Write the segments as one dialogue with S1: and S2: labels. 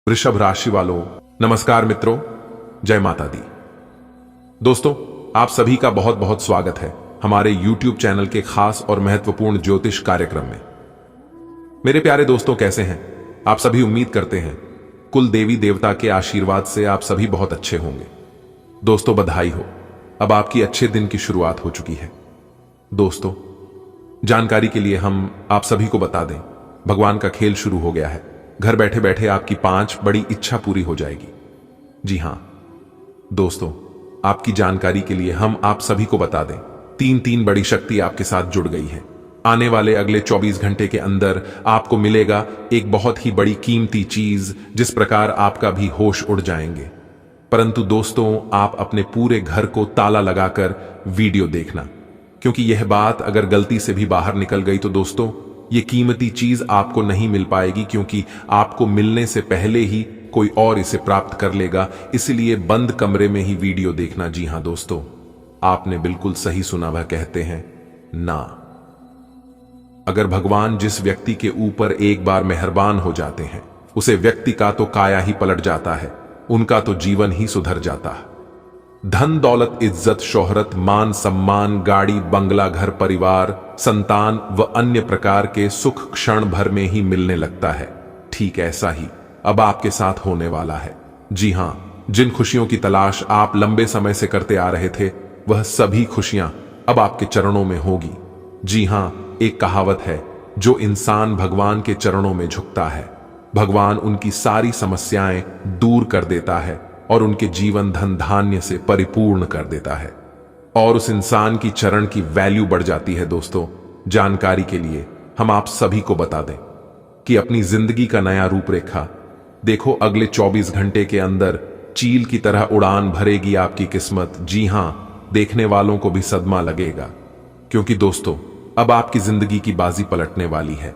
S1: वृषभ राशि वालों, नमस्कार मित्रों, जय माता दी। दोस्तों, आप सभी का बहुत बहुत स्वागत है हमारे YouTube चैनल के खास और महत्वपूर्ण ज्योतिष कार्यक्रम में। मेरे प्यारे दोस्तों, कैसे हैं आप सभी? उम्मीद करते हैं कुल देवी देवता के आशीर्वाद से आप सभी बहुत अच्छे होंगे। दोस्तों, बधाई हो, अब आपकी अच्छे दिन की शुरुआत हो चुकी है। दोस्तों, जानकारी के लिए हम आप सभी को बता दें, भगवान का खेल शुरू हो गया है। घर बैठे बैठे आपकी 5 बड़ी इच्छा पूरी हो जाएगी। जी हां दोस्तों, आपकी जानकारी के लिए हम आप सभी को बता दें, 3 बड़ी शक्ति आपके साथ जुड़ गई है। आने वाले अगले 24 घंटे के अंदर आपको मिलेगा एक बहुत ही बड़ी कीमती चीज, जिस प्रकार आपका भी होश उड़ जाएंगे। परंतु दोस्तों, आप अपने पूरे घर को ताला लगाकर वीडियो देखना, क्योंकि यह बात अगर गलती से भी बाहर निकल गई तो दोस्तों, ये कीमती चीज आपको नहीं मिल पाएगी, क्योंकि आपको मिलने से पहले ही कोई और इसे प्राप्त कर लेगा। इसलिए बंद कमरे में ही वीडियो देखना। जी हां दोस्तों, आपने बिल्कुल सही सुना, वह कहते हैं ना। अगर भगवान जिस व्यक्ति के ऊपर एक बार मेहरबान हो जाते हैं, उसे व्यक्ति का तो काया ही पलट जाता है, उनका तो जीवन ही सुधर जाता है। धन दौलत, इज्जत, शोहरत, मान सम्मान, गाड़ी, बंगला, घर परिवार, संतान व अन्य प्रकार के सुख क्षण भर में ही मिलने लगता है। ठीक ऐसा ही अब आपके साथ होने वाला है। जी हां, जिन खुशियों की तलाश आप लंबे समय से करते आ रहे थे, वह सभी खुशियां अब आपके चरणों में होगी। जी हां, एक कहावत है, जो इंसान भगवान के चरणों में झुकता है, भगवान उनकी सारी समस्याएं दूर कर देता है और उनके जीवन धन धान्य से परिपूर्ण कर देता है, और उस इंसान की चरण की वैल्यू बढ़ जाती है। दोस्तों, जानकारी के लिए हम आप सभी को बता दें कि अपनी जिंदगी का नया रूपरेखा देखो। अगले 24 घंटे के अंदर चील की तरह उड़ान भरेगी आपकी किस्मत। जी हां, देखने वालों को भी सदमा लगेगा, क्योंकि दोस्तों, अब आपकी जिंदगी की बाजी पलटने वाली है।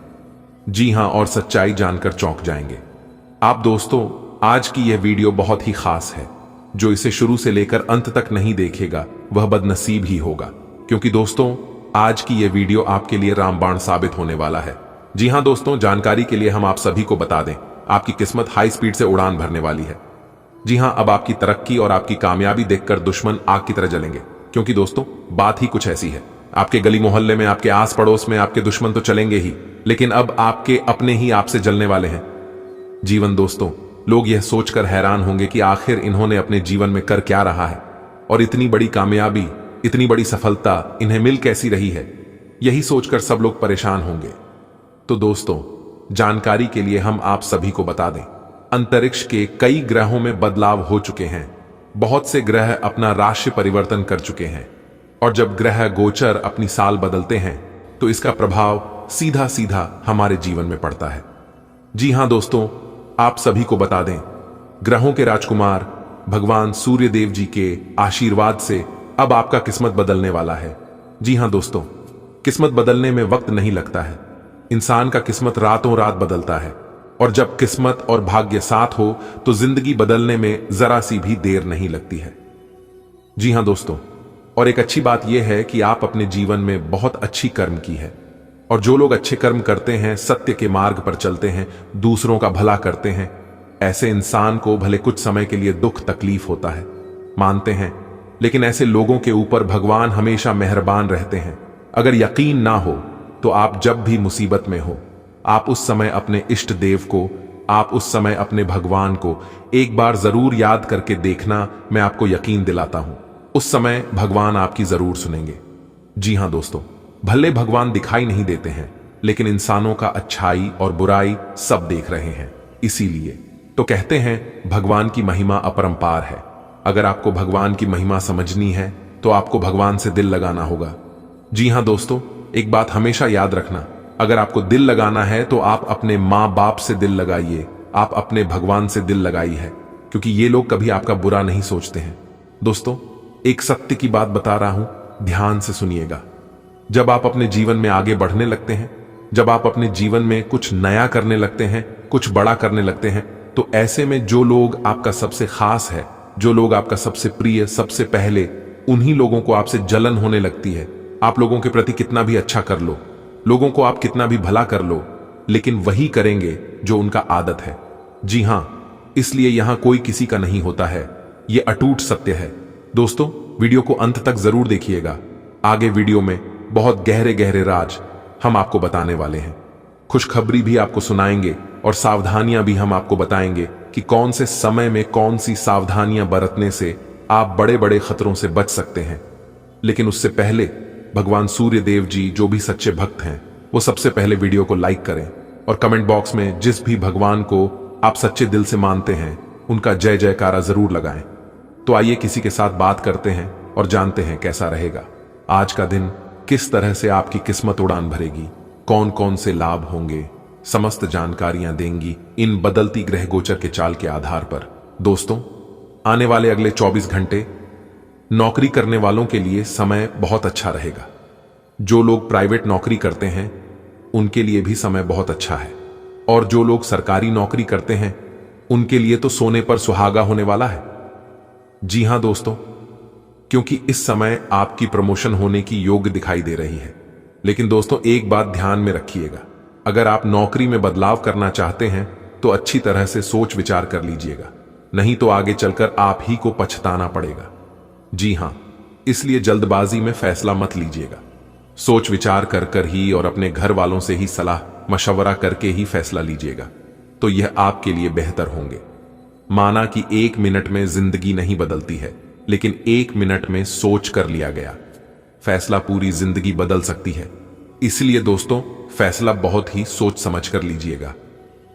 S1: जी हां, और सच्चाई जानकर चौंक जाएंगे आप। दोस्तों, आज की यह वीडियो बहुत ही खास है। जो इसे शुरू से लेकर अंत तक नहीं देखेगा वह बदनसीब ही होगा, क्योंकि दोस्तों, आज की यह वीडियो आपके लिए रामबाण साबित होने वाला है। जी हां दोस्तों, जानकारी के लिए हम आप सभी को बता दें, आपकी किस्मत हाई स्पीड से उड़ान भरने वाली है। जी हां, अब आपकी तरक्की और आपकी कामयाबी देखकर दुश्मन आग की तरह जलेंगे, क्योंकि दोस्तों, बात ही कुछ ऐसी है। आपके गली मोहल्ले में, आपके आस पड़ोस में आपके दुश्मन तो चलेंगे ही, लेकिन अब आपके अपने ही आपसे जलने वाले हैं। जीवन दोस्तों, लोग यह सोचकर हैरान होंगे कि आखिर इन्होंने अपने जीवन में कर क्या रहा है, और इतनी बड़ी कामयाबी, इतनी बड़ी सफलता इन्हें मिल कैसी रही है। यही सोचकर सब लोग परेशान होंगे। तो दोस्तों, जानकारी के लिए हम आप सभी को बता दें, अंतरिक्ष के कई ग्रहों में बदलाव हो चुके हैं। बहुत से ग्रह अपना राशि परिवर्तन कर चुके हैं, और जब ग्रह गोचर अपनी साल बदलते हैं तो इसका प्रभाव सीधा सीधा हमारे जीवन में पड़ता है। जी हां दोस्तों, आप सभी को बता दें, ग्रहों के राजकुमार भगवान सूर्य देव जी के आशीर्वाद से अब आपका किस्मत बदलने वाला है। जी हां दोस्तों, किस्मत बदलने में वक्त नहीं लगता है। इंसान का किस्मत रातों रात बदलता है, और जब किस्मत और भाग्य साथ हो तो जिंदगी बदलने में जरा सी भी देर नहीं लगती है। जी हां दोस्तों, और एक अच्छी बात यह है कि आप अपने जीवन में बहुत अच्छी कर्म की है, और जो लोग अच्छे कर्म करते हैं, सत्य के मार्ग पर चलते हैं, दूसरों का भला करते हैं, ऐसे इंसान को भले कुछ समय के लिए दुख तकलीफ होता है, मानते हैं, लेकिन ऐसे लोगों के ऊपर भगवान हमेशा मेहरबान रहते हैं। अगर यकीन ना हो तो आप जब भी मुसीबत में हो, आप उस समय अपने इष्ट देव को, आप उस समय अपने भगवान को एक बार जरूर याद करके देखना। मैं आपको यकीन दिलाता हूं, उस समय भगवान आपकी जरूर सुनेंगे। जी हां दोस्तों, भले भगवान दिखाई नहीं देते हैं, लेकिन इंसानों का अच्छाई और बुराई सब देख रहे हैं। इसीलिए तो कहते हैं, भगवान की महिमा अपरंपार है। अगर आपको भगवान की महिमा समझनी है तो आपको भगवान से दिल लगाना होगा। जी हां दोस्तों, एक बात हमेशा याद रखना, अगर आपको दिल लगाना है तो आप अपने माँ बाप से दिल लगाइए, आप अपने भगवान से दिल लगाइए है, क्योंकि ये लोग कभी आपका बुरा नहीं सोचते हैं। दोस्तों, एक सत्य की बात बता रहा हूं, ध्यान से सुनिएगा। जब आप अपने जीवन में आगे बढ़ने लगते हैं, जब आप अपने जीवन में कुछ नया करने लगते हैं, कुछ बड़ा करने लगते हैं, तो ऐसे में जो लोग आपका सबसे खास है, जो लोग आपका सबसे प्रिय, सबसे पहले, उन्हीं लोगों को आपसे जलन होने लगती है। आप लोगों के प्रति कितना भी अच्छा कर लो, लोगों को आप कितना भी भला कर लो, लेकिन वही करेंगे जो उनका आदत है। जी हां, इसलिए यहां कोई किसी का नहीं होता है, ये अटूट सत्य है। दोस्तों, वीडियो को अंत तक जरूर देखिएगा। आगे वीडियो में बहुत गहरे गहरे राज हम आपको बताने वाले हैं। खुशखबरी भी आपको सुनाएंगे और सावधानियां भी हम आपको बताएंगे कि कौन से समय में कौन सी सावधानियां बरतने से आप बड़े बड़े खतरों से बच सकते हैं। लेकिन उससे पहले भगवान सूर्य देव जी जो भी सच्चे भक्त हैं, वो सबसे पहले वीडियो को लाइक करें और कमेंट बॉक्स में जिस भी भगवान को आप सच्चे दिल से मानते हैं उनका जय जयकारा जरूर लगाएं। तो आइए किसी के साथ बात करते हैं और जानते हैं कैसा रहेगा आज का दिन, किस तरह से आपकी किस्मत उड़ान भरेगी, कौन कौन से लाभ होंगे, समस्त जानकारियां देंगी इन बदलती ग्रह गोचर के चाल के आधार पर। दोस्तों, आने वाले अगले 24 घंटे नौकरी करने वालों के लिए समय बहुत अच्छा रहेगा। जो लोग प्राइवेट नौकरी करते हैं उनके लिए भी समय बहुत अच्छा है, और जो लोग सरकारी नौकरी करते हैं उनके लिए तो सोने पर सुहागा होने वाला है। जी हां दोस्तों, क्योंकि इस समय आपकी प्रमोशन होने की योग्य दिखाई दे रही है। लेकिन दोस्तों, एक बात ध्यान में रखिएगा, अगर आप नौकरी में बदलाव करना चाहते हैं तो अच्छी तरह से सोच विचार कर लीजिएगा, नहीं तो आगे चलकर आप ही को पछताना पड़ेगा। जी हां, इसलिए जल्दबाजी में फैसला मत लीजिएगा। सोच विचार कर ही और अपने घर वालों से ही सलाह मशवरा करके ही फैसला लीजिएगा, तो यह आपके लिए बेहतर होंगे। माना कि 1 मिनट में जिंदगी नहीं बदलती है, लेकिन 1 मिनट में सोच कर लिया गया फैसला पूरी जिंदगी बदल सकती है। इसलिए दोस्तों, फैसला बहुत ही सोच समझ कर लीजिएगा।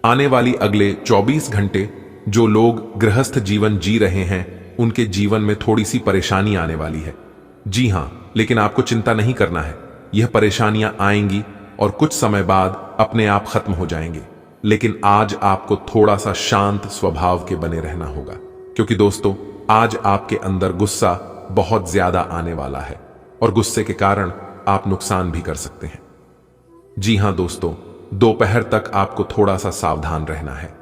S1: आने वाली अगले 24 घंटे जो लोग गृहस्थ जीवन जी रहे हैं उनके जीवन में थोड़ी सी परेशानी आने वाली है। जी हां, लेकिन आपको चिंता नहीं करना है, यह परेशानियां आएंगी और कुछ समय बाद अपने आप खत्म हो जाएंगे। लेकिन आज आपको थोड़ा सा शांत स्वभाव के बने रहना होगा, क्योंकि दोस्तों, आज आपके अंदर गुस्सा बहुत ज्यादा आने वाला है और गुस्से के कारण आप नुकसान भी कर सकते हैं। जी हां दोस्तों, दोपहर तक आपको थोड़ा सा सावधान रहना है।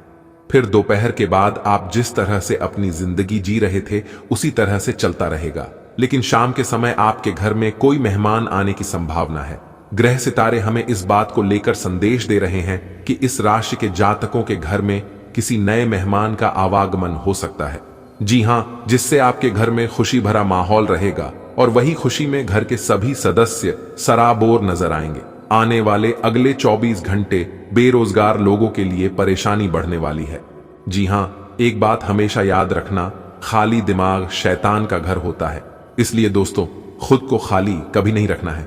S1: फिर दोपहर के बाद आप जिस तरह से अपनी जिंदगी जी रहे थे उसी तरह से चलता रहेगा। लेकिन शाम के समय आपके घर में कोई मेहमान आने की संभावना है। ग्रह सितारे हमें इस बात को लेकर संदेश दे रहे हैं कि इस राशि के जातकों के घर में किसी नए मेहमान का आवागमन हो सकता है। जी हां, जिससे आपके घर में खुशी भरा माहौल रहेगा और वही खुशी में घर के सभी सदस्य सराबोर नजर आएंगे। आने वाले अगले 24 घंटे बेरोजगार लोगों के लिए परेशानी बढ़ने वाली है। जी हां, एक बात हमेशा याद रखना, खाली दिमाग शैतान का घर होता है। इसलिए दोस्तों, खुद को खाली कभी नहीं रखना है,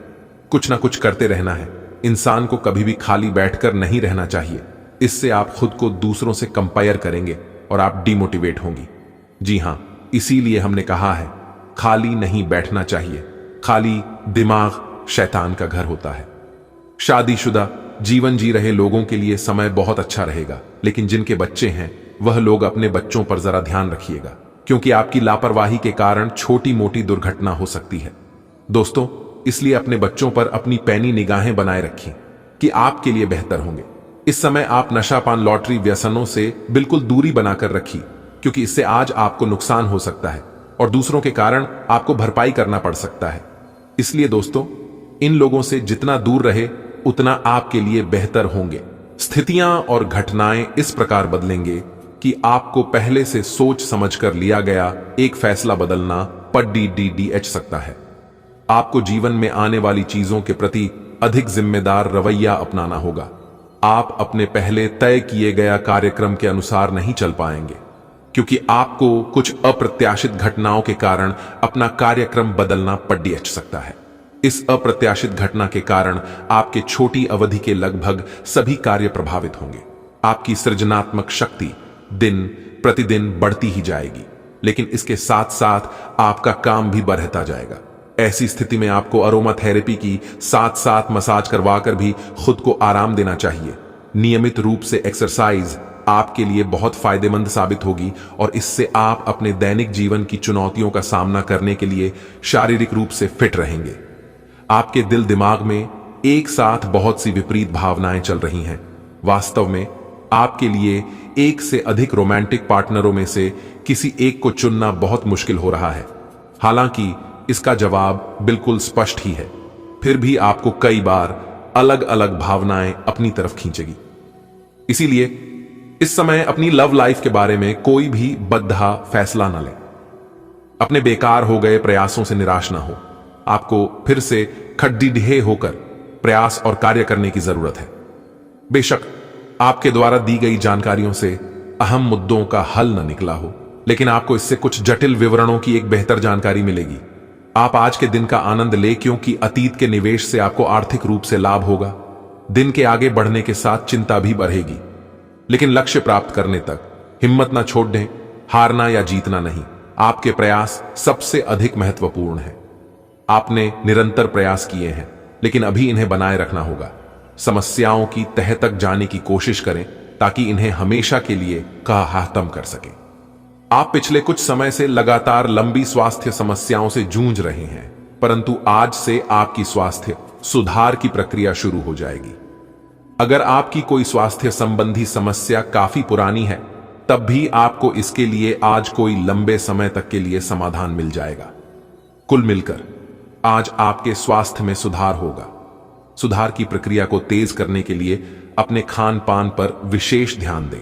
S1: कुछ ना कुछ करते रहना है। इंसान को कभी भी खाली बैठकर नहीं रहना चाहिए, इससे आप खुद को दूसरों से कंपेयर करेंगे और आप डिमोटिवेट होंगी। जी हां, इसीलिए हमने कहा है खाली नहीं बैठना चाहिए। खाली दिमाग शैतान का घर होता है। शादीशुदा जीवन जी रहे लोगों के लिए समय बहुत अच्छा रहेगा, लेकिन जिनके बच्चे हैं वह लोग अपने बच्चों पर जरा ध्यान रखिएगा, क्योंकि आपकी लापरवाही के कारण छोटी मोटी दुर्घटना हो सकती है। दोस्तों, इसलिए अपने बच्चों पर अपनी पैनी निगाहें बनाए रखें कि आपके लिए बेहतर होंगे। इस समय आप नशापान लॉटरी व्यसनों से बिल्कुल दूरी बनाकर रखिए, क्योंकि इससे आज आपको नुकसान हो सकता है और दूसरों के कारण आपको भरपाई करना पड़ सकता है। इसलिए दोस्तों, इन लोगों से जितना दूर रहे उतना आपके लिए बेहतर होंगे। स्थितियां और घटनाएं इस प्रकार बदलेंगे कि आपको पहले से सोच समझकर लिया गया एक फैसला बदलना पड़ सकता है। आपको जीवन में आने वाली चीजों के प्रति अधिक जिम्मेदार रवैया अपनाना होगा। आप अपने पहले तय किए गया कार्यक्रम के अनुसार नहीं चल पाएंगे, क्योंकि आपको कुछ अप्रत्याशित घटनाओं के कारण अपना कार्यक्रम बदलना पड़ सकता है। इस अप्रत्याशित घटना के कारण आपके छोटी अवधि के लगभग सभी कार्य प्रभावित होंगे। आपकी सृजनात्मक शक्ति दिन प्रतिदिन बढ़ती ही जाएगी, लेकिन इसके साथ साथ आपका काम भी बढ़ता जाएगा। ऐसी स्थिति में आपको अरोमा थेरेपी की साथ साथ मसाज करवाकर भी खुद को आराम देना चाहिए। नियमित रूप से एक्सरसाइज आपके लिए बहुत फायदेमंद साबित होगी और इससे आप अपने दैनिक जीवन की चुनौतियों का सामना करने के लिए शारीरिक रूप से फिट रहेंगे। आपके दिल दिमाग में एक साथ बहुत सी विपरीत भावनाएं चल रही हैं। वास्तव में आपके लिए एक से अधिक रोमांटिक पार्टनरों में से किसी एक को चुनना बहुत मुश्किल हो रहा है। हालांकि इसका जवाब बिल्कुल स्पष्ट ही है, फिर भी आपको कई बार अलग अलग भावनाएं अपनी तरफ खींचेगी। इसीलिए इस समय अपनी लव लाइफ के बारे में कोई भी बद्धा फैसला न लें। अपने बेकार हो गए प्रयासों से निराश ना हो। आपको फिर से खड्डीढे होकर प्रयास और कार्य करने की जरूरत है। बेशक आपके द्वारा दी गई जानकारियों से अहम मुद्दों का हल न निकला हो, लेकिन आपको इससे कुछ जटिल विवरणों की एक बेहतर जानकारी मिलेगी। आप आज के दिन का आनंद ले, क्योंकि अतीत के निवेश से आपको आर्थिक रूप से लाभ होगा। दिन के आगे बढ़ने के साथ चिंता भी बढ़ेगी, लेकिन लक्ष्य प्राप्त करने तक हिम्मत ना छोड़ दें। हारना या जीतना नहीं, आपके प्रयास सबसे अधिक महत्वपूर्ण है। आपने निरंतर प्रयास किए हैं, लेकिन अभी इन्हें बनाए रखना होगा। समस्याओं की तह तक जाने की कोशिश करें ताकि इन्हें हमेशा के लिए खत्म कर सकें। आप पिछले कुछ समय से लगातार लंबी स्वास्थ्य समस्याओं से जूझ रहे हैं, परंतु आज से आपकी स्वास्थ्य सुधार की प्रक्रिया शुरू हो जाएगी। अगर आपकी कोई स्वास्थ्य संबंधी समस्या काफी पुरानी है, तब भी आपको इसके लिए आज कोई लंबे समय तक के लिए समाधान मिल जाएगा। कुल मिलकर आज आपके स्वास्थ्य में सुधार होगा। सुधार की प्रक्रिया को तेज करने के लिए अपने खान पान पर विशेष ध्यान दें।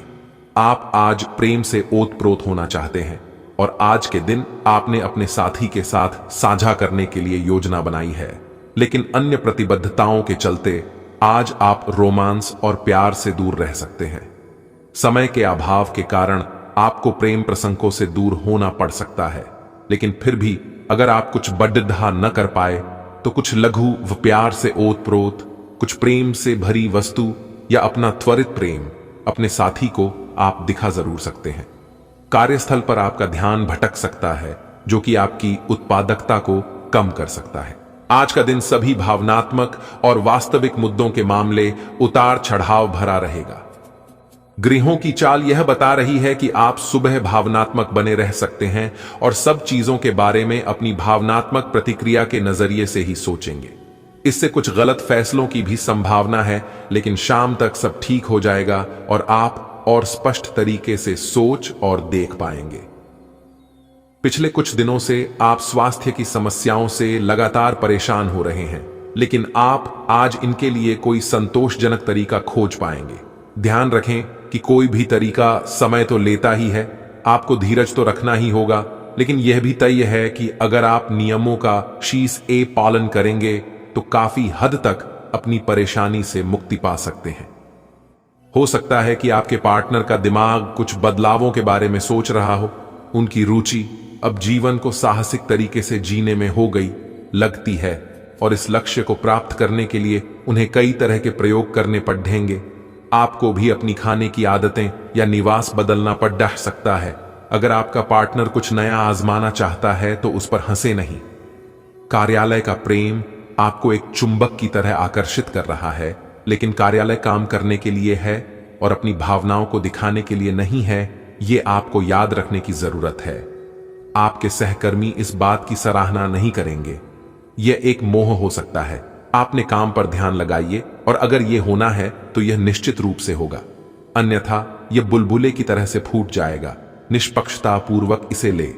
S1: आप आज प्रेम से ओतप्रोत होना चाहते हैं और आज के दिन आपने अपने साथी के साथ साझा करने के लिए योजना बनाई है, लेकिन अन्य प्रतिबद्धताओं के चलते आज आप रोमांस और प्यार से दूर रह सकते हैं। समय के अभाव के कारण आपको प्रेम प्रसंगों से दूर होना पड़ सकता है, लेकिन फिर भी अगर आप कुछ बड्ढा न कर पाए तो कुछ लघु व प्यार से ओतप्रोत, कुछ प्रेम से भरी वस्तु या अपना त्वरित प्रेम अपने साथी को आप दिखा जरूर सकते हैं। कार्यस्थल पर आपका ध्यान भटक सकता है, जो कि आपकी उत्पादकता को कम कर सकता है। आज का दिन सभी भावनात्मक और वास्तविक मुद्दों के मामले उतार चढ़ाव भरा रहेगा। ग्रहों की चाल यह बता रही है कि आप सुबह भावनात्मक बने रह सकते हैं और सब चीजों के बारे में अपनी भावनात्मक प्रतिक्रिया के नजरिए से ही सोचेंगे। इससे कुछ गलत फैसलों की भी संभावना है, लेकिन शाम तक सब ठीक हो जाएगा और आप और स्पष्ट तरीके से सोच और देख पाएंगे। पिछले कुछ दिनों से आप स्वास्थ्य की समस्याओं से लगातार परेशान हो रहे हैं, लेकिन आप आज इनके लिए कोई संतोषजनक तरीका खोज पाएंगे। ध्यान रखें कि कोई भी तरीका समय तो लेता ही है। आपको धीरज तो रखना ही होगा, लेकिन यह भी तय है कि अगर आप नियमों का शीश पालन करेंगे तो काफी हद तक अपनी परेशानी से मुक्ति पा सकते हैं। हो सकता है कि आपके पार्टनर का दिमाग कुछ बदलावों के बारे में सोच रहा हो। उनकी रुचि अब जीवन को साहसिक तरीके से जीने में हो गई लगती है, और इस लक्ष्य को प्राप्त करने के लिए उन्हें कई तरह के प्रयोग करने पड़ेंगे। आपको भी अपनी खाने की आदतें या निवास बदलना पड़ सकता है। अगर आपका पार्टनर कुछ नया आजमाना चाहता है तो उस पर हंसे नहीं। कार्यालय का प्रेम आपको एक चुंबक की तरह आकर्षित कर रहा है, लेकिन कार्यालय काम करने के लिए है और अपनी भावनाओं को दिखाने के लिए नहीं है। ये आपको याद रखने की जरूरत है। आपके सहकर्मी इस बात की सराहना नहीं करेंगे। यह एक मोह हो सकता है। आपने काम पर ध्यान लगाइए, और अगर यह होना है तो यह निश्चित रूप से होगा, अन्यथा यह बुलबुले की तरह से फूट जाएगा। निष्पक्षता पूर्वक इसे ले।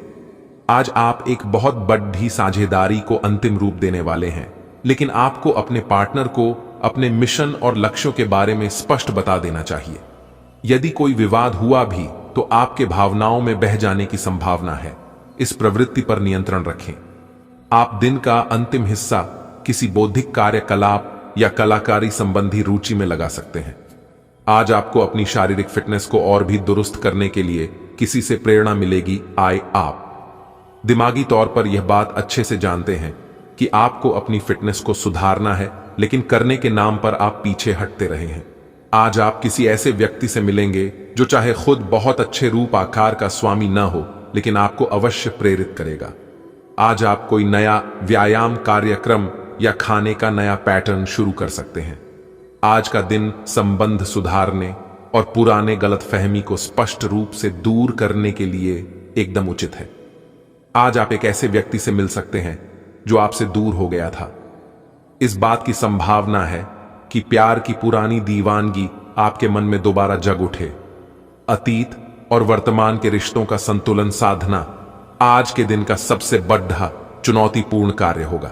S1: आज आप एक बहुत बड़ी साझेदारी को अंतिम रूप देने वाले हैं, लेकिन आपको अपने पार्टनर को अपने मिशन और लक्ष्यों के बारे में स्पष्ट बता देना चाहिए। यदि कोई विवाद हुआ भी तो आपके भावनाओं में बह जाने की संभावना है। इस प्रवृत्ति पर नियंत्रण रखें। आप दिन का अंतिम हिस्सा किसी बौद्धिक कार्यकलाप या कलाकारी संबंधी रुचि में लगा सकते हैं। आज आपको अपनी शारीरिक फिटनेस को और भी दुरुस्त करने के लिए किसी से प्रेरणा मिलेगी। आप दिमागी तौर पर यह बात अच्छे से जानते हैं कि आपको अपनी फिटनेस को सुधारना है, लेकिन करने के नाम पर आप पीछे हटते रहे हैं। आज आप किसी ऐसे व्यक्ति से मिलेंगे जो चाहे खुद बहुत अच्छे रूप आकार का स्वामी न हो, लेकिन आपको अवश्य प्रेरित करेगा। आज आप कोई नया व्यायाम कार्यक्रम या खाने का नया पैटर्न शुरू कर सकते हैं। आज का दिन संबंध सुधारने और पुराने गलतफहमी को स्पष्ट रूप से दूर करने के लिए एकदम उचित है। आज आप एक ऐसे व्यक्ति से मिल सकते हैं जो आपसे दूर हो गया था। इस बात की संभावना है कि प्यार की पुरानी दीवानगी आपके मन में दोबारा जग उठे। अतीत और वर्तमान के रिश्तों का संतुलन साधना आज के दिन का सबसे बड़ा चुनौतीपूर्ण कार्य होगा।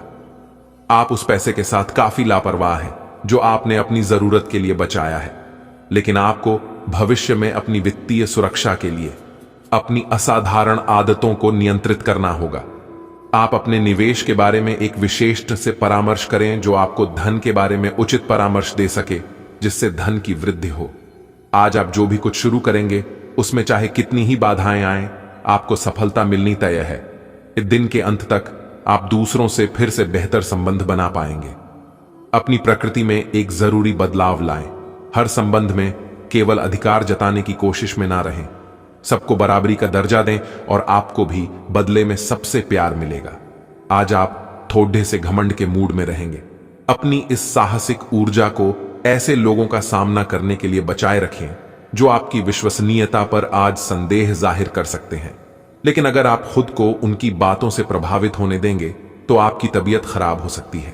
S1: आप उस पैसे के साथ काफी लापरवाह हैं जो आपने अपनी जरूरत के लिए बचाया है, लेकिन आपको भविष्य में अपनी वित्तीय सुरक्षा के लिए अपनी असाधारण आदतों को नियंत्रित करना होगा। आप अपने निवेश के बारे में एक विशेषज्ञ से परामर्श करें जो आपको धन के बारे में उचित परामर्श दे सके, जिससे धन की वृद्धि हो। आज आप जो भी कुछ शुरू करेंगे उसमें चाहे कितनी ही बाधाएं आएं, आपको सफलता मिलनी तय है। इस दिन के अंत तक आप दूसरों से फिर से बेहतर संबंध बना पाएंगे। अपनी प्रकृति में एक जरूरी बदलाव लाएं। हर संबंध में केवल अधिकार जताने की कोशिश में ना रहें। सबको बराबरी का दर्जा दें और आपको भी बदले में सबसे प्यार मिलेगा। आज आप थोड़े से घमंड के मूड में रहेंगे। अपनी इस साहसिक ऊर्जा को ऐसे लोगों का सामना करने के लिए बचाए रखें जो आपकी विश्वसनीयता पर आज संदेह जाहिर कर सकते हैं। लेकिन अगर आप खुद को उनकी बातों से प्रभावित होने देंगे तो आपकी तबीयत खराब हो सकती है।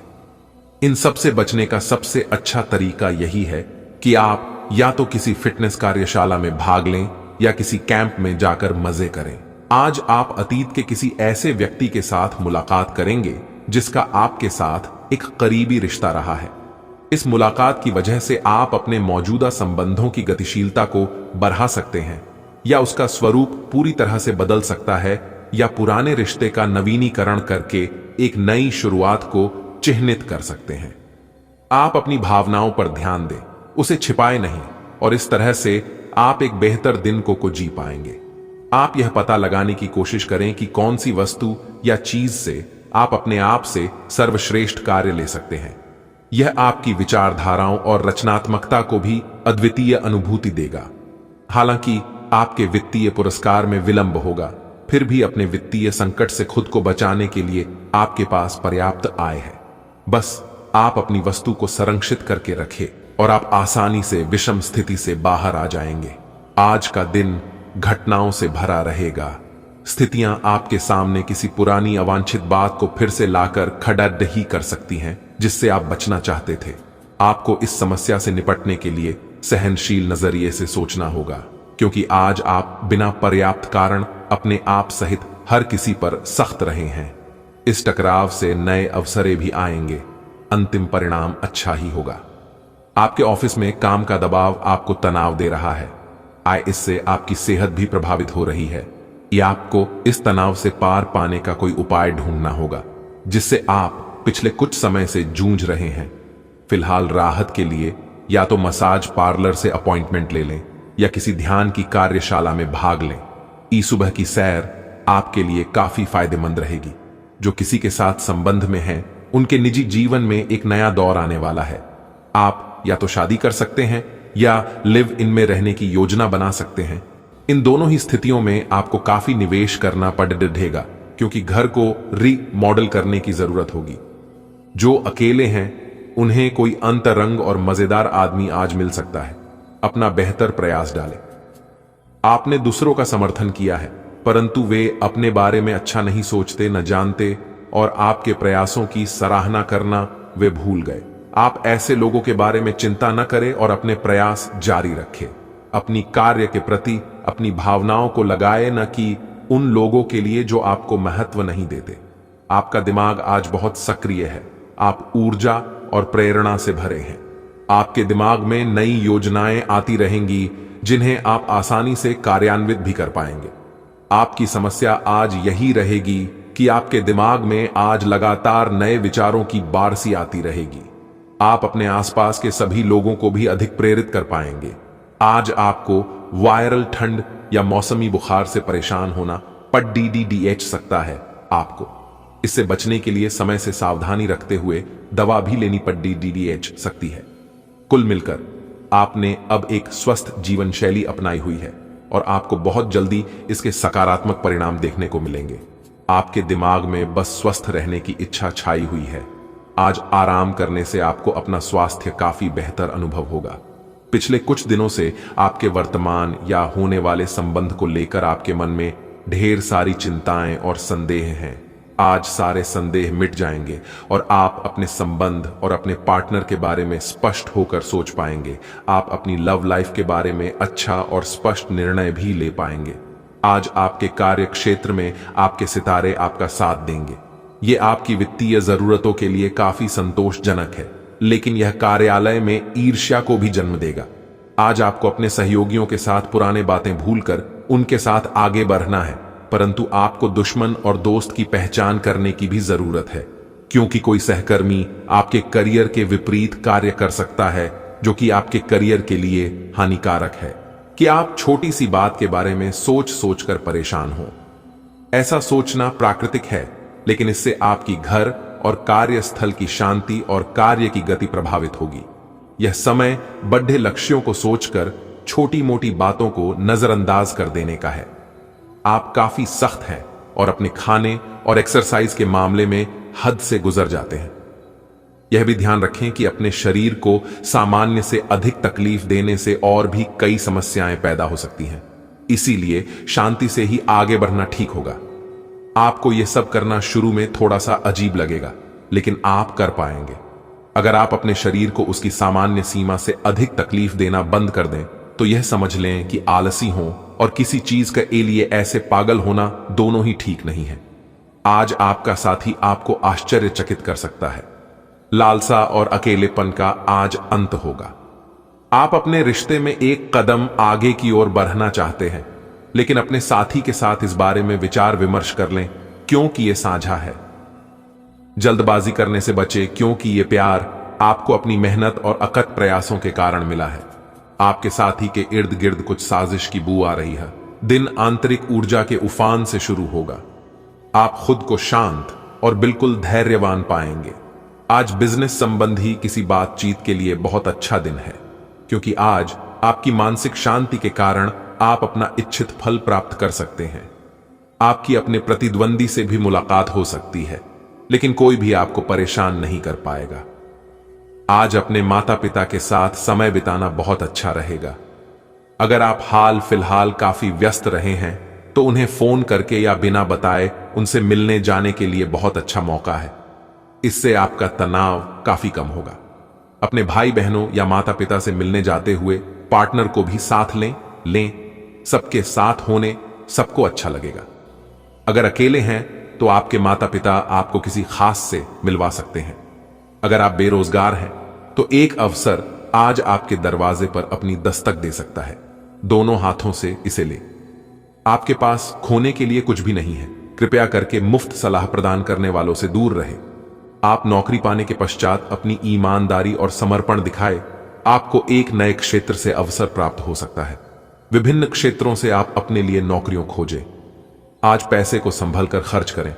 S1: इन सब से बचने का सबसे अच्छा तरीका यही है कि आप या तो किसी फिटनेस कार्यशाला में भाग लें या किसी कैंप में जाकर मजे करें। आज आप अतीत के किसी ऐसे व्यक्ति के साथ मुलाकात करेंगे जिसका आपके साथ एक करीबी रिश्ता रहा है। इस मुलाकात की वजह से आप अपने मौजूदा संबंधों की गतिशीलता को बढ़ा सकते हैं, या उसका स्वरूप पूरी तरह से बदल सकता है, या पुराने रिश्ते का नवीनीकरण करके एक नई शुरुआत को चिह्नित कर सकते हैं। आप अपनी भावनाओं पर ध्यान दें, उसे छिपाए नहीं, और इस तरह से आप एक बेहतर दिन को जी पाएंगे। आप यह पता लगाने की कोशिश करें कि कौन सी वस्तु या चीज से आप अपने आप से सर्वश्रेष्ठ कार्य ले सकते हैं। यह आपकी विचारधाराओं और रचनात्मकता को भी अद्वितीय अनुभूति देगा। हालांकि आपके वित्तीय पुरस्कार में विलंब होगा, फिर भी अपने वित्तीय संकट से खुद को बचाने के लिए आपके पास पर्याप्त आय है। बस आप अपनी वस्तु को संरक्षित करके रखें और आप आसानी से विषम स्थिति से बाहर आ जाएंगे। आज का दिन घटनाओं से भरा रहेगा। स्थितियां आपके सामने किसी पुरानी अवांछित बात को फिर से लाकर खड़ा नहीं कर सकती हैं जिससे आप बचना चाहते थे। आपको इस समस्या से निपटने के लिए सहनशील नजरिए से सोचना होगा, क्योंकि आज आप बिना पर्याप्त कारण अपने आप सहित हर किसी पर सख्त रहे हैं। इस टकराव से नए अवसरें भी आएंगे। अंतिम परिणाम अच्छा ही होगा। आपके ऑफिस में काम का दबाव आपको तनाव दे रहा है। इससे आपकी सेहत भी प्रभावित हो रही है। या आपको इस तनाव से पार पाने का कोई उपाय ढूंढना होगा जिससे आप पिछले कुछ समय से जूझ रहे हैं। फिलहाल राहत के लिए या तो मसाज पार्लर से अपॉइंटमेंट ले लें या किसी ध्यान की कार्यशाला में भाग लें। सुबह की सैर आपके लिए काफी फायदेमंद रहेगी। जो किसी के साथ संबंध में हैं, उनके निजी जीवन में एक नया दौर आने वाला है। आप या तो शादी कर सकते हैं या लिव इन में रहने की योजना बना सकते हैं। इन दोनों ही स्थितियों में आपको काफी निवेश करना पड़ेगा, क्योंकि घर को रीमॉडल करने की जरूरत होगी। जो अकेले हैं उन्हें कोई अंतरंग और मजेदार आदमी आज मिल सकता है। अपना बेहतर प्रयास डालें। आपने दूसरों का समर्थन किया है, परंतु वे अपने बारे में अच्छा नहीं सोचते, न जानते, और आपके प्रयासों की सराहना करना वे भूल गए। आप ऐसे लोगों के बारे में चिंता न करें और अपने प्रयास जारी रखें। अपनी कार्य के प्रति अपनी भावनाओं को लगाए, न कि उन लोगों के लिए जो आपको महत्व नहीं देते। आपका दिमाग आज बहुत सक्रिय है। आप ऊर्जा और प्रेरणा से भरे हैं। आपके दिमाग में नई योजनाएं आती रहेंगी जिन्हें आप आसानी से कार्यान्वित भी कर पाएंगे। आपकी समस्या आज यही रहेगी कि आपके दिमाग में आज लगातार नए विचारों की बारिश आती रहेगी। आप अपने आसपास के सभी लोगों को भी अधिक प्रेरित कर पाएंगे। आज आपको वायरल ठंड या मौसमी बुखार से परेशान होना पड़ सकता है। आपको इससे बचने के लिए समय से सावधानी रखते हुए दवा भी लेनी पड़ सकती है। कुल मिलकर आपने अब एक स्वस्थ जीवन शैली अपनाई हुई है और आपको बहुत जल्दी इसके सकारात्मक परिणाम देखने को मिलेंगे। आपके दिमाग में बस स्वस्थ रहने की इच्छा छाई हुई है। आज आराम करने से आपको अपना स्वास्थ्य काफी बेहतर अनुभव होगा। पिछले कुछ दिनों से आपके वर्तमान या होने वाले संबंध को लेकर आपके मन में ढेर सारी चिंताएं और संदेह हैं। आज सारे संदेह मिट जाएंगे और आप अपने संबंध और अपने पार्टनर के बारे में स्पष्ट होकर सोच पाएंगे। आप अपनी लव लाइफ के बारे में अच्छा और स्पष्ट निर्णय भी ले पाएंगे। आज आपके कार्य क्षेत्र में आपके सितारे आपका साथ देंगे। ये आपकी वित्तीय जरूरतों के लिए काफी संतोषजनक है, लेकिन यह कार्यालय में ईर्ष्या को भी जन्म देगा। आज आपको अपने सहयोगियों के साथ पुराने बातें भूलकर उनके साथ आगे बढ़ना है, परंतु आपको दुश्मन और दोस्त की पहचान करने की भी जरूरत है, क्योंकि कोई सहकर्मी आपके करियर के विपरीत कार्य कर सकता है, जो कि आपके करियर के लिए हानिकारक है। कि आप छोटी सी बात के बारे में सोच सोचकर परेशान हो। ऐसा सोचना प्राकृतिक है, लेकिन इससे आपकी घर और कार्यस्थल की शांति और कार्य की गति प्रभावित होगी। यह समय बड़े लक्ष्यों को सोचकर छोटी मोटी बातों को नजरअंदाज कर देने का है। आप काफी सख्त हैं और अपने खाने और एक्सरसाइज के मामले में हद से गुजर जाते हैं। यह भी ध्यान रखें कि अपने शरीर को सामान्य से अधिक तकलीफ देने से और भी कई समस्याएं पैदा हो सकती हैं। इसीलिए शांति से ही आगे बढ़ना ठीक होगा। आपको यह सब करना शुरू में थोड़ा सा अजीब लगेगा, लेकिन आप कर पाएंगे। अगर आप अपने शरीर को उसकी सामान्य सीमा से अधिक तकलीफ देना बंद कर दें, तो यह समझ लें कि आलसी हों और किसी चीज के लिए ऐसे पागल होना दोनों ही ठीक नहीं है। आज आपका साथी आपको आश्चर्यचकित कर सकता है। लालसा और अकेलेपन का आज अंत होगा। आप अपने रिश्ते में एक कदम आगे की ओर बढ़ना चाहते हैं, लेकिन अपने साथी के साथ इस बारे में विचार विमर्श कर लें, क्योंकि यह साझा है। जल्दबाजी करने से बचे, क्योंकि यह प्यार आपको अपनी मेहनत और अकथ प्रयासों के कारण मिला है। आपके साथी के इर्द गिर्द कुछ साजिश की बू आ रही है। दिन आंतरिक ऊर्जा के उफान से शुरू होगा। आप खुद को शांत और बिल्कुल धैर्यवान पाएंगे। आज बिजनेस संबंधी किसी बातचीत के लिए बहुत अच्छा दिन है, क्योंकि आज आपकी मानसिक शांति के कारण आप अपना इच्छित फल प्राप्त कर सकते हैं। आपकी अपने प्रतिद्वंदी से भी मुलाकात हो सकती है, लेकिन कोई भी आपको परेशान नहीं कर पाएगा। आज अपने माता पिता के साथ समय बिताना बहुत अच्छा रहेगा। अगर आप हाल फिलहाल काफी व्यस्त रहे हैं, तो उन्हें फोन करके या बिना बताए उनसे मिलने जाने के लिए बहुत अच्छा मौका है। इससे आपका तनाव काफी कम होगा। अपने भाई बहनों या माता पिता से मिलने जाते हुए पार्टनर को भी साथ लें। सबके साथ होने सबको अच्छा लगेगा। अगर अकेले हैं तो आपके माता पिता आपको किसी खास से मिलवा सकते हैं। अगर आप बेरोजगार हैं तो एक अवसर आज आपके दरवाजे पर अपनी दस्तक दे सकता है। दोनों हाथों से इसे लें। आपके पास खोने के लिए कुछ भी नहीं है। कृपया करके मुफ्त सलाह प्रदान करने वालों से दूर रहें। आप नौकरी पाने के पश्चात अपनी ईमानदारी और समर्पण दिखाए, आपको एक नए क्षेत्र से अवसर प्राप्त हो सकता है। विभिन्न क्षेत्रों से आप अपने लिए नौकरियों खोजें। आज पैसे को संभल कर खर्च करें।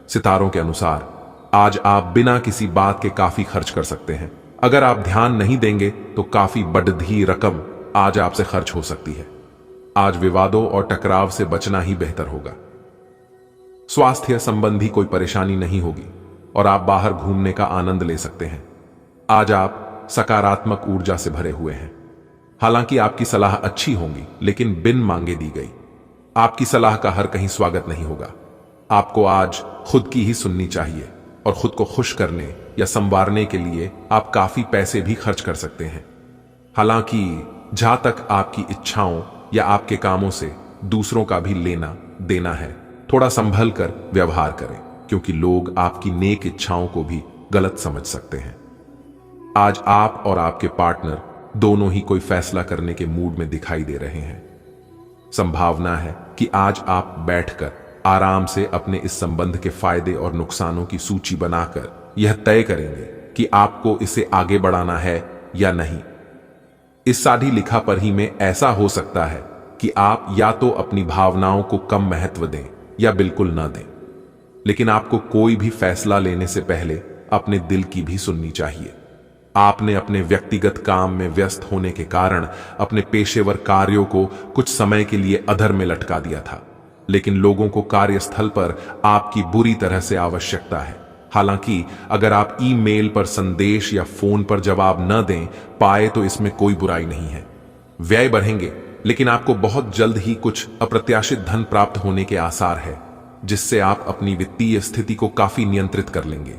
S1: सितारों के अनुसार आज आप बिना किसी बात के काफी खर्च कर सकते हैं। अगर आप ध्यान नहीं देंगे तो काफी बढ़ी रकम आज आपसे खर्च हो सकती है। आज विवादों और टकराव से बचना ही बेहतर होगा। स्वास्थ्य संबंधी कोई परेशानी नहीं होगी और आप बाहर घूमने का आनंद ले सकते हैं। आज आप सकारात्मक ऊर्जा से भरे हुए हैं। हालांकि आपकी सलाह अच्छी होंगी, लेकिन बिन मांगे दी गई। आपकी सलाह का हर कहीं स्वागत नहीं होगा। आपको आज खुद की ही सुननी चाहिए और खुद को खुश करने या संवारने के लिए आप काफी पैसे भी खर्च कर सकते हैं। हालांकि जहां तक आपकी इच्छाओं या आपके कामों से दूसरों का भी लेना देना है, थोड़ा संभल कर व्यवहार करें, क्योंकि लोग आपकी नेक इच्छाओं को भी गलत समझ सकते हैं। आज आप और आपके पार्टनर दोनों ही कोई फैसला करने के मूड में दिखाई दे रहे हैं। संभावना है कि आज आप बैठकर आराम से अपने इस संबंध के फायदे और नुकसानों की सूची बनाकर यह तय करेंगे कि आपको इसे आगे बढ़ाना है या नहीं। इस साधी लिखा पर ही में ऐसा हो सकता है कि आप या तो अपनी भावनाओं को कम महत्व दें या बिल्कुल ना दें, लेकिन आपको कोई भी फैसला लेने से पहले अपने दिल की भी सुननी चाहिए। आपने अपने व्यक्तिगत काम में व्यस्त होने के कारण अपने पेशेवर कार्यों को कुछ समय के लिए अधर में लटका दिया था, लेकिन लोगों को कार्यस्थल पर आपकी बुरी तरह से आवश्यकता है। हालांकि अगर आप ईमेल पर संदेश या फोन पर जवाब न दें पाए तो इसमें कोई बुराई नहीं है। व्यय बढ़ेंगे, लेकिन आपको बहुत जल्द ही कुछ अप्रत्याशित धन प्राप्त होने के आसार है, जिससे आप अपनी वित्तीय स्थिति को काफी नियंत्रित कर लेंगे।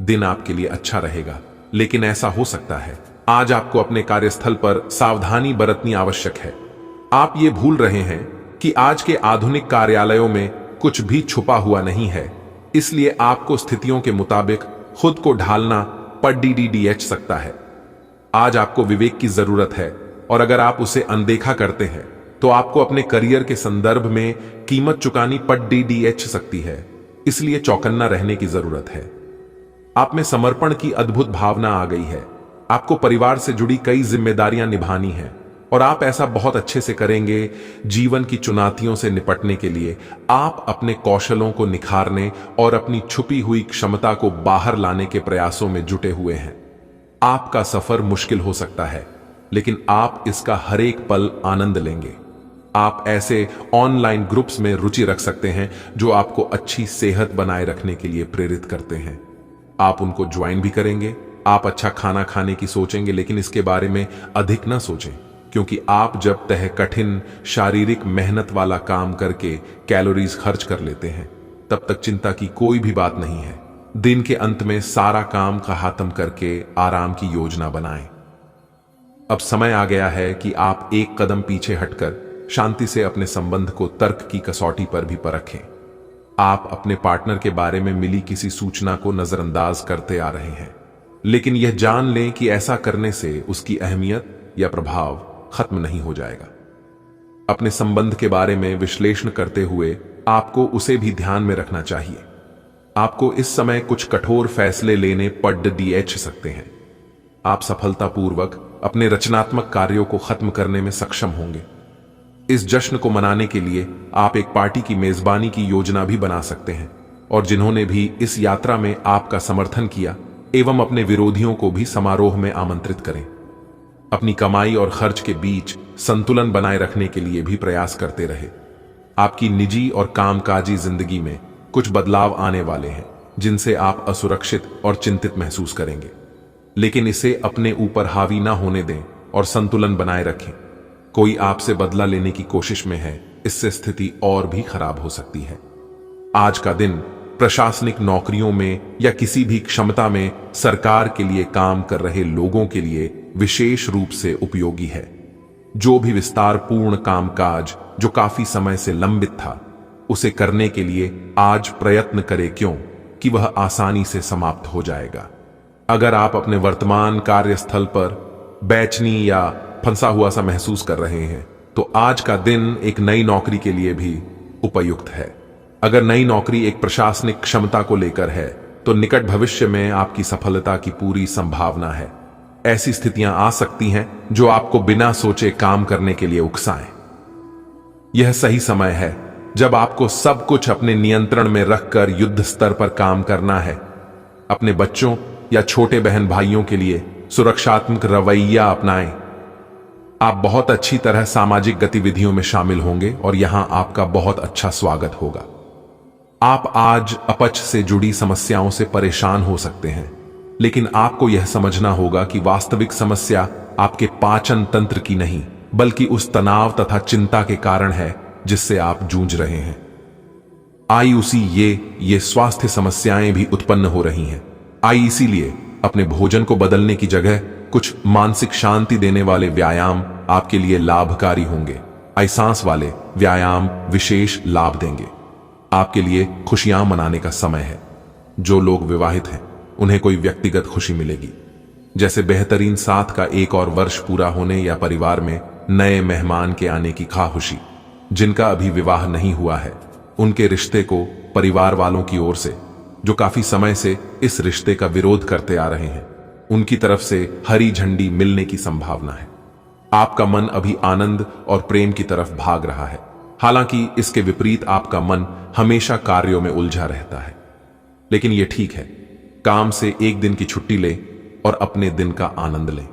S1: दिन आपके लिए अच्छा रहेगा, लेकिन ऐसा हो सकता है आज आपको अपने कार्यस्थल पर सावधानी बरतनी आवश्यक है। आप ये भूल रहे हैं कि आज के आधुनिक कार्यालयों में कुछ भी छुपा हुआ नहीं है, इसलिए आपको स्थितियों के मुताबिक खुद को ढालना पड़ सकता है। आज आपको विवेक की जरूरत है, और अगर आप उसे अनदेखा करते हैं तो आपको अपने करियर के संदर्भ में कीमत चुकानी पड़ सकती है। इसलिए चौकन्ना रहने की जरूरत है। आप में समर्पण की अद्भुत भावना आ गई है। आपको परिवार से जुड़ी कई जिम्मेदारियां निभानी है और आप ऐसा बहुत अच्छे से करेंगे। जीवन की चुनौतियों से निपटने के लिए आप अपने कौशलों को निखारने और अपनी छुपी हुई क्षमता को बाहर लाने के प्रयासों में जुटे हुए हैं। आपका सफर मुश्किल हो सकता है, लेकिन आप इसका हर एक पल आनंद लेंगे। आप ऐसे ऑनलाइन ग्रुप्स में रुचि रख सकते हैं जो आपको अच्छी सेहत बनाए रखने के लिए प्रेरित करते हैं। आप उनको ज्वाइन भी करेंगे। आप अच्छा खाना खाने की सोचेंगे, लेकिन इसके बारे में अधिक ना सोचें, क्योंकि आप जब तक कठिन शारीरिक मेहनत वाला काम करके कैलोरीज खर्च कर लेते हैं, तब तक चिंता की कोई भी बात नहीं है। दिन के अंत में सारा काम का खत्म करके आराम की योजना बनाएं। अब समय आ गया है कि आप एक कदम पीछे हटकर शांति से अपने संबंध को तर्क की कसौटी पर भी परखें। आप अपने पार्टनर के बारे में मिली किसी सूचना को नजरअंदाज करते आ रहे हैं, लेकिन यह जान लें कि ऐसा करने से उसकी अहमियत या प्रभाव खत्म नहीं हो जाएगा। अपने संबंध के बारे में विश्लेषण करते हुए आपको उसे भी ध्यान में रखना चाहिए। आपको इस समय कुछ कठोर फैसले लेने पड़ सकते हैं। आप सफलतापूर्वक अपने रचनात्मक कार्यों को खत्म करने में सक्षम होंगे। इस जश्न को मनाने के लिए आप एक पार्टी की मेजबानी की योजना भी बना सकते हैं, और जिन्होंने भी इस यात्रा में आपका समर्थन किया एवं अपने विरोधियों को भी समारोह में आमंत्रित करें। अपनी कमाई और खर्च के बीच संतुलन बनाए रखने के लिए भी प्रयास करते रहे। आपकी निजी और कामकाजी जिंदगी में कुछ बदलाव आने वाले हैं, जिनसे आप असुरक्षित और चिंतित महसूस करेंगे, लेकिन इसे अपने ऊपर हावी ना होने दें और संतुलन बनाए रखें। कोई आपसे बदला लेने की कोशिश में है, इससे स्थिति और भी खराब हो सकती है। आज का दिन प्रशासनिक नौकरियों में या किसी भी क्षमता में सरकार के लिए काम कर रहे लोगों के लिए विशेष रूप से उपयोगी है। जो भी विस्तारपूर्ण कामकाज जो काफी समय से लंबित था, उसे करने के लिए आज प्रयत्न करें, क्यों कि वह आसानी से समाप्त हो जाएगा। अगर आप अपने वर्तमान कार्यस्थल पर बेचैनी या फंसा हुआ सा महसूस कर रहे हैं, तो आज का दिन एक नई नौकरी के लिए भी उपयुक्त है। अगर नई नौकरी एक प्रशासनिक क्षमता को लेकर है, तो निकट भविष्य में आपकी सफलता की पूरी संभावना है। ऐसी स्थितियां आ सकती हैं जो आपको बिना सोचे काम करने के लिए उकसाएं। यह सही समय है जब आपको सब कुछ अपने नियंत्रण में रखकर युद्ध स्तर पर काम करना है। अपने बच्चों या छोटे बहन भाइयों के लिए सुरक्षात्मक रवैया अपनाएं। आप बहुत अच्छी तरह सामाजिक गतिविधियों में शामिल होंगे और यहां आपका बहुत अच्छा स्वागत होगा। आप आज अपच से जुड़ी समस्याओं से परेशान हो सकते हैं, लेकिन आपको यह समझना होगा कि वास्तविक समस्या आपके पाचन तंत्र की नहीं, बल्कि उस तनाव तथा चिंता के कारण है जिससे आप जूझ रहे हैं। आयुसी ये स्वास्थ्य समस्याएं भी उत्पन्न हो रही हैं। इसीलिए अपने भोजन को बदलने की जगह कुछ मानसिक शांति देने वाले व्यायाम आपके लिए लाभकारी होंगे। सांस वाले व्यायाम विशेष लाभ देंगे। आपके लिए खुशियां मनाने का समय है। जो लोग विवाहित हैं, उन्हें कोई व्यक्तिगत खुशी मिलेगी, जैसे बेहतरीन साथ का एक और वर्ष पूरा होने या परिवार में नए मेहमान के आने की खुशी। जिनका अभी विवाह नहीं हुआ है, उनके रिश्ते को परिवार वालों की ओर से, जो काफी समय से इस रिश्ते का विरोध करते आ रहे हैं, उनकी तरफ से हरी झंडी मिलने की संभावना है। आपका मन अभी आनंद और प्रेम की तरफ भाग रहा है, हालांकि इसके विपरीत आपका मन हमेशा कार्यों में उलझा रहता है। लेकिन यह ठीक है। काम से एक दिन की छुट्टी लें और अपने दिन का आनंद लें।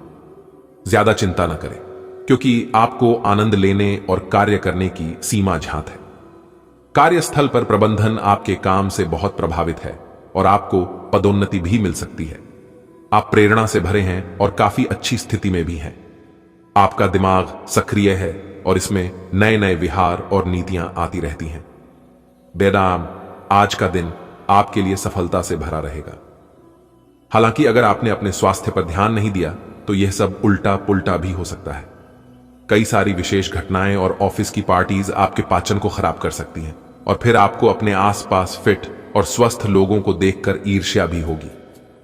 S1: ज्यादा चिंता न करें, क्योंकि आपको आनंद लेने और कार्य करने की सीमा झांत है। कार्यस्थल पर प्रबंधन आपके काम से बहुत प्रभावित है और आपको पदोन्नति भी मिल सकती है। आप प्रेरणा से भरे हैं और काफी अच्छी स्थिति में भी हैं। आपका दिमाग सक्रिय है और इसमें नए नए विहार और नीतियां आती रहती हैं। बेदाम, आज का दिन आपके लिए सफलता से भरा रहेगा। हालांकि अगर आपने अपने स्वास्थ्य पर ध्यान नहीं दिया, तो यह सब उल्टा पुल्टा भी हो सकता है। कई सारी विशेष घटनाएं और ऑफिस की पार्टीज आपके पाचन को खराब कर सकती हैं, और फिर आपको अपने आसपास फिट और स्वस्थ लोगों को देखकर ईर्ष्या भी होगी।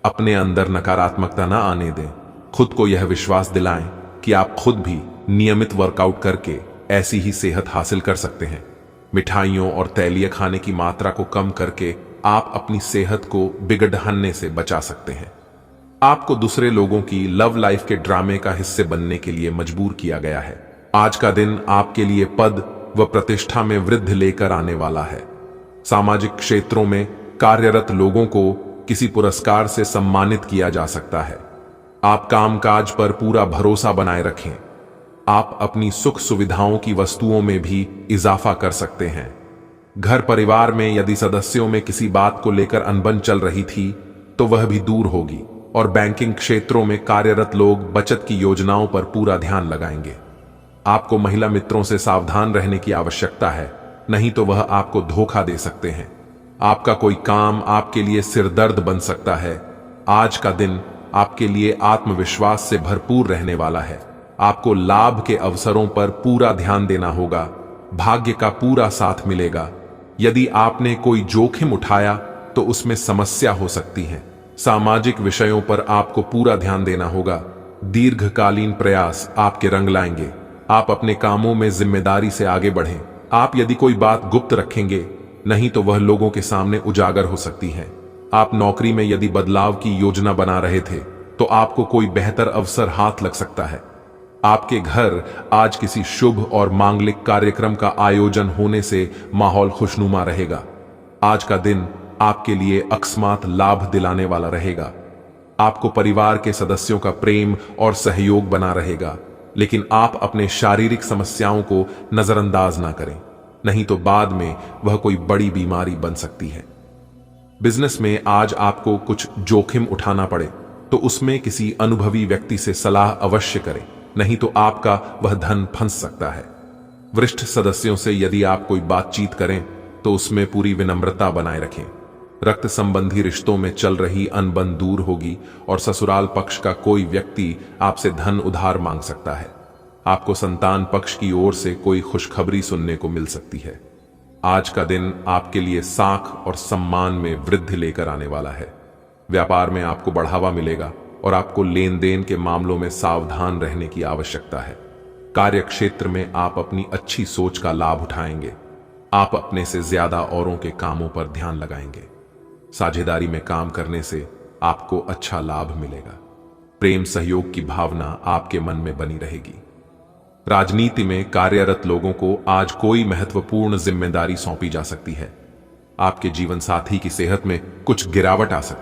S1: अपने अंदर नकारात्मकता ना आने दें। खुद को यह विश्वास दिलाएं कि आप खुद भी नियमित वर्कआउट करके ऐसी ही सेहत हासिल कर सकते हैं। मिठाइयों और तैलीय खाने की मात्रा को कम करके आप अपनी सेहत को बिगड़ने से बचा सकते हैं। आपको दूसरे लोगों की लव लाइफ के ड्रामे का हिस्से बनने के लिए मजबूर किया गया है। आज का दिन आपके लिए पद व प्रतिष्ठा में वृद्धि लेकर आने वाला है। सामाजिक क्षेत्रों में कार्यरत लोगों को किसी पुरस्कार से सम्मानित किया जा सकता है। आप कामकाज पर पूरा भरोसा बनाए रखें। आप अपनी सुख सुविधाओं की वस्तुओं में भी इजाफा कर सकते हैं। घर परिवार में यदि सदस्यों में किसी बात को लेकर अनबन चल रही थी तो वह भी दूर होगी और बैंकिंग क्षेत्रों में कार्यरत लोग बचत की योजनाओं पर पूरा ध्यान लगाएंगे। आपको महिला मित्रों से सावधान रहने की आवश्यकता है, नहीं तो वह आपको धोखा दे सकते हैं। आपका कोई काम आपके लिए सिरदर्द बन सकता है। आज का दिन आपके लिए आत्मविश्वास से भरपूर रहने वाला है। आपको लाभ के अवसरों पर पूरा ध्यान देना होगा। भाग्य का पूरा साथ मिलेगा। यदि आपने कोई जोखिम उठाया तो उसमें समस्या हो सकती है। सामाजिक विषयों पर आपको पूरा ध्यान देना होगा। दीर्घकालीन प्रयास आपके रंग लाएंगे। आप अपने कामों में जिम्मेदारी से आगे बढ़ें। आप यदि कोई बात गुप्त रखेंगे, नहीं तो वह लोगों के सामने उजागर हो सकती है। आप नौकरी में यदि बदलाव की योजना बना रहे थे तो आपको कोई बेहतर अवसर हाथ लग सकता है। आपके घर आज किसी शुभ और मांगलिक कार्यक्रम का आयोजन होने से माहौल खुशनुमा रहेगा। आज का दिन आपके लिए अकस्मात लाभ दिलाने वाला रहेगा। आपको परिवार के सदस्यों का प्रेम और सहयोग बना रहेगा, लेकिन आप अपने शारीरिक समस्याओं को नजरअंदाज ना करें, नहीं तो बाद में वह कोई बड़ी बीमारी बन सकती है। बिजनेस में आज आपको कुछ जोखिम उठाना पड़े तो उसमें किसी अनुभवी व्यक्ति से सलाह अवश्य करें, नहीं तो आपका वह धन फंस सकता है। वरिष्ठ सदस्यों से यदि आप कोई बातचीत करें तो उसमें पूरी विनम्रता बनाए रखें। रक्त संबंधी रिश्तों में चल रही अनबन दूर होगी और ससुराल पक्ष का कोई व्यक्ति आपसे धन उधार मांग सकता है। आपको संतान पक्ष की ओर से कोई खुशखबरी सुनने को मिल सकती है। आज का दिन आपके लिए साख और सम्मान में वृद्धि लेकर आने वाला है। व्यापार में आपको बढ़ावा मिलेगा और आपको लेन देन के मामलों में सावधान रहने की आवश्यकता है। कार्य क्षेत्र में आप अपनी अच्छी सोच का लाभ उठाएंगे। आप अपने से ज्यादा औरों के कामों पर ध्यान लगाएंगे। साझेदारी में काम करने से आपको अच्छा लाभ मिलेगा। प्रेम सहयोग की भावना आपके मन में बनी रहेगी। राजनीति में कार्यरत लोगों को आज कोई महत्वपूर्ण जिम्मेदारी सौंपी जा सकती है। आपके जीवन साथी की सेहत में कुछ गिरावट आ सकती है।